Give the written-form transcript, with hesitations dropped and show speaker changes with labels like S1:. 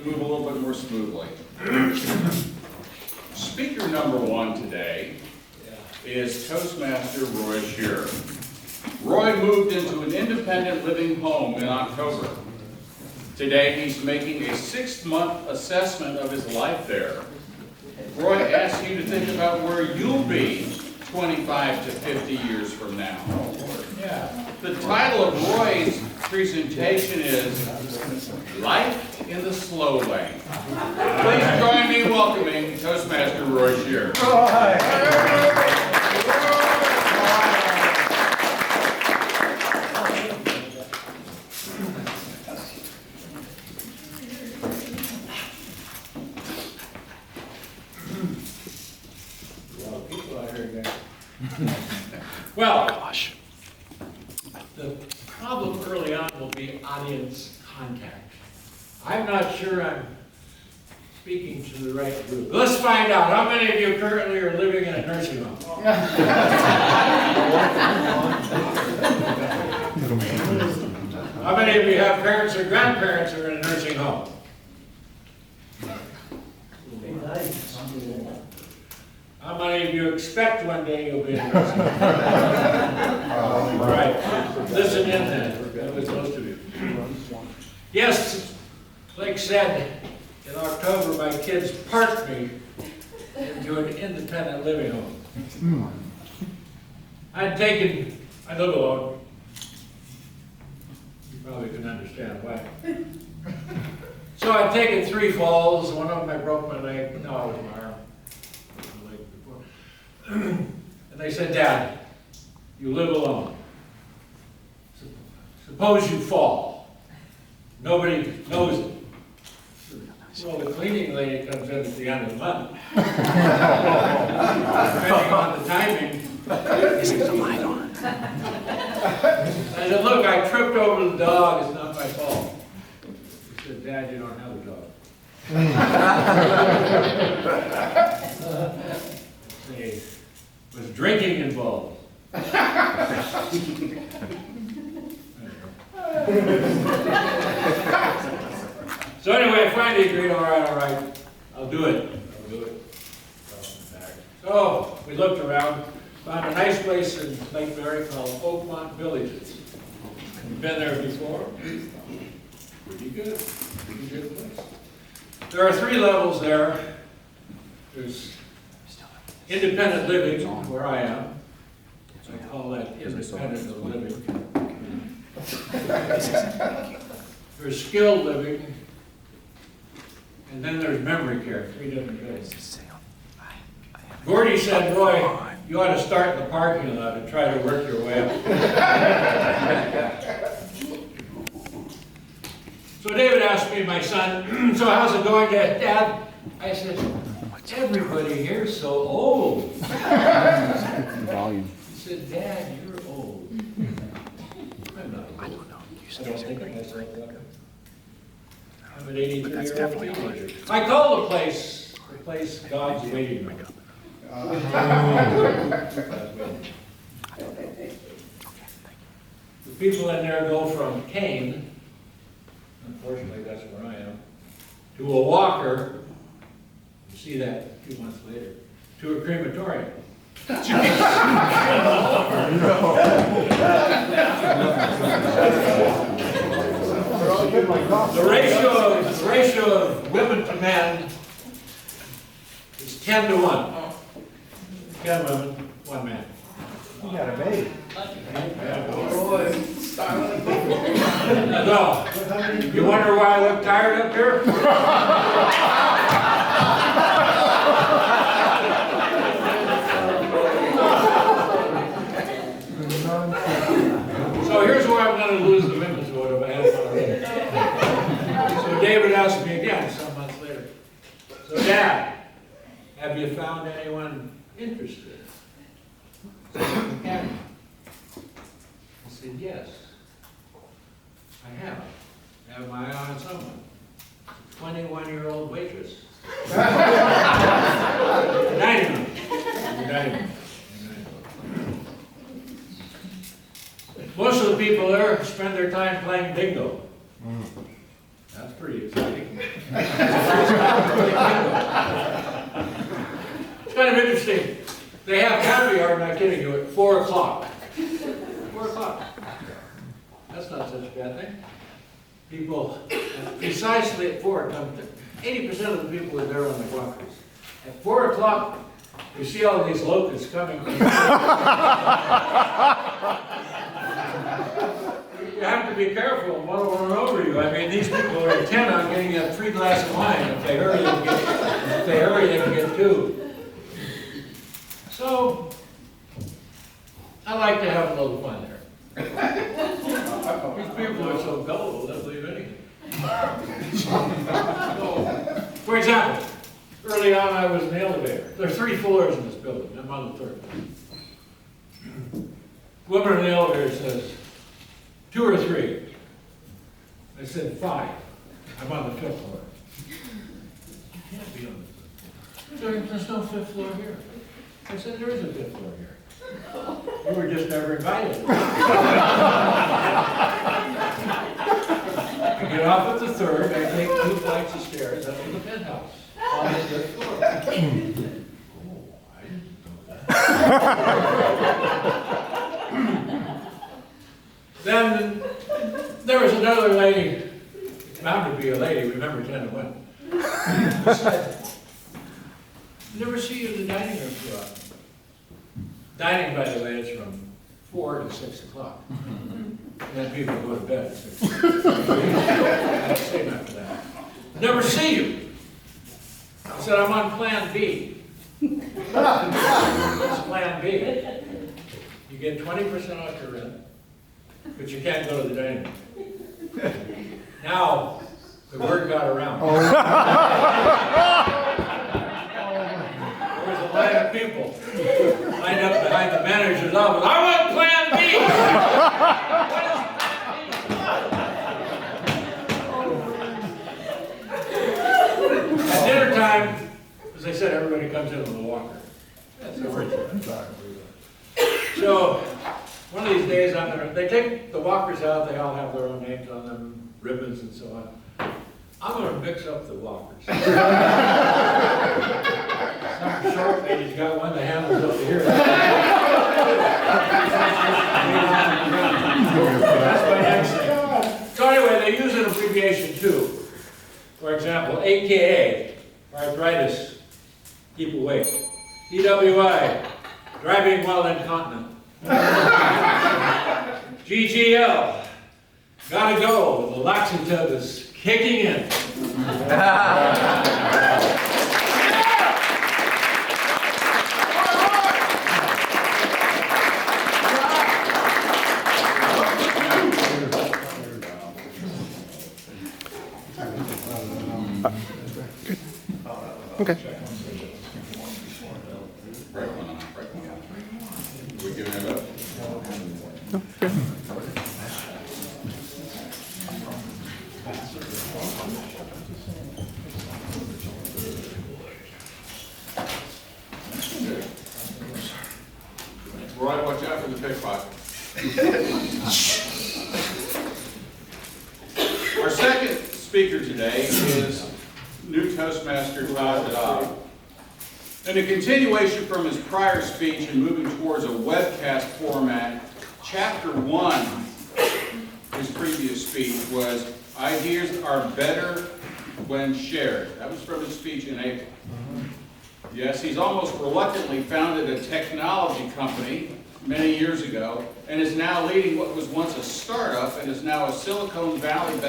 S1: move a little bit more smoothly. Speaker number one today is Toastmaster Roy Scherer. Roy moved into an independent living home in October. Today he's making a 6-month assessment of his life there. Roy asks you to think about where you'll be 25 to 50 years from now. The title of Roy's presentation is Life in the Slow Lane. Please join me in welcoming Toastmaster Roy Scherer.
S2: Well, the problem early on will be audience contact. I'm not sure I'm speaking to the right group. Let's find out. How many of you currently are living in a nursing home? How many of you have parents or grandparents who are in a nursing home? How many of you expect one day you'll be in a nursing home? Right. Listen in then. That was most of you. Yes, like said, in October my kids parked me into an independent living home. I live alone. You probably can understand why. So I'd taken 3 falls. One of them I broke my leg. No, it was my arm. My leg before. And they said, Dad, you live alone. Suppose you fall. Nobody knows it. Well, the cleaning lady comes in at the end of the month. Depending on the timing. I said, look, I tripped over the dog. It's not my fault. He said, Dad, you don't have a dog. There was drinking involved. So anyway, I finally agreed, all right, I'll do it. So we looked around, found a nice place in Lake Mary called Oakmont Villages. You've been there before? Pretty good place. There are 3 levels there. There's independent living, where I am. I call that independent living. There's skilled living. And then there's memory care, 3 different things. Gordy said, Roy, you ought to start in the parking lot and try to work your way up. So David asked me, my son, so how's it going, Dad? I said, everybody here's so old.
S3: Volume.
S2: He said, Dad, you're old. I'm not old. I don't know. I don't think of myself that way. I'm an 83-year-old teenager. I call the place God's waiting room. The people in there go from cane, unfortunately that's where I am, to a walker, you see that a few months later, to a crematorium. The ratio of women to men is 10 to 1. 10 women, 1 man.
S3: You got a baby.
S2: No. You wonder why I look tired up here? So here's where I'm going to lose the women's vote if I have one already. So David asked me again some months later. So Dad, have you found anyone interested? I said, yes, I have. I have my eye on someone. 21-year-old waitress. Most of the people there spend their time playing bingo. That's pretty exciting. It's kind of interesting. They have happy hour, I'm not kidding you, at 4 o'clock. 4 o'clock. That's not such a bad thing. People, precisely at 4, 80% of the people are there on the walkers. At 4 o'clock, you see all these locusts coming. You have to be careful, one will run over you. I mean, these people are intent on getting a free glass of wine. If they hurry, they can get 2. So, I like to have a little fun there. These people are so gullible, they'll believe anything. For example, early on I was in the elevator. There are 3 floors in this building. I'm on the 3rd. Woman in the elevator says, 2 or 3? I said 5. I'm on the 5th floor. You can't be on the 5th. There's no 5th floor here. I said, there is a 5th floor here. You were just never invited. I get off at the 3rd, I take 2 flights of stairs up to the penthouse on the 5th floor. Oh, I didn't know that. Then there was another lady, bound to be a lady, remember 10 to 1. Said, never see you in the dining room too often. Dining, by the way, is from 4 to 6 o'clock. And then people go to bed at 6 o'clock. I'll stay after that. Never see you. I said, I'm on plan B. What's plan B? You get 20% off your rent, but you can't go to the dining room. Now, the word got around. There was a line of people lined up behind the manager's office. I want plan B! At dinner time, as I said, everybody comes in with a walker. That's the word. So, one of these days, they take the walkers out, they all have their own names on them, ribbons and so on. I'm going to mix up the walkers. Some short lady's got one that handles up to here. That's my next thing. So anyway, they use an abbreviation too. For example, AKA, arthritis, keep awake. DWI, driving while incontinent. GGL, gotta go, the laxative is kicking in.
S3: Okay.
S1: We giving it up?
S3: No, good.
S1: Roy, watch out for the pickpocket. Our second speaker today is new Toastmaster Todd. In a continuation from his prior speech and moving towards a webcast format, Chapter 1, his previous speech, was Ideas Are Better When Shared. That was from his speech in April. Yes, he's almost reluctantly founded a technology company many years ago and is now leading what was once a startup and is now a Silicon Valley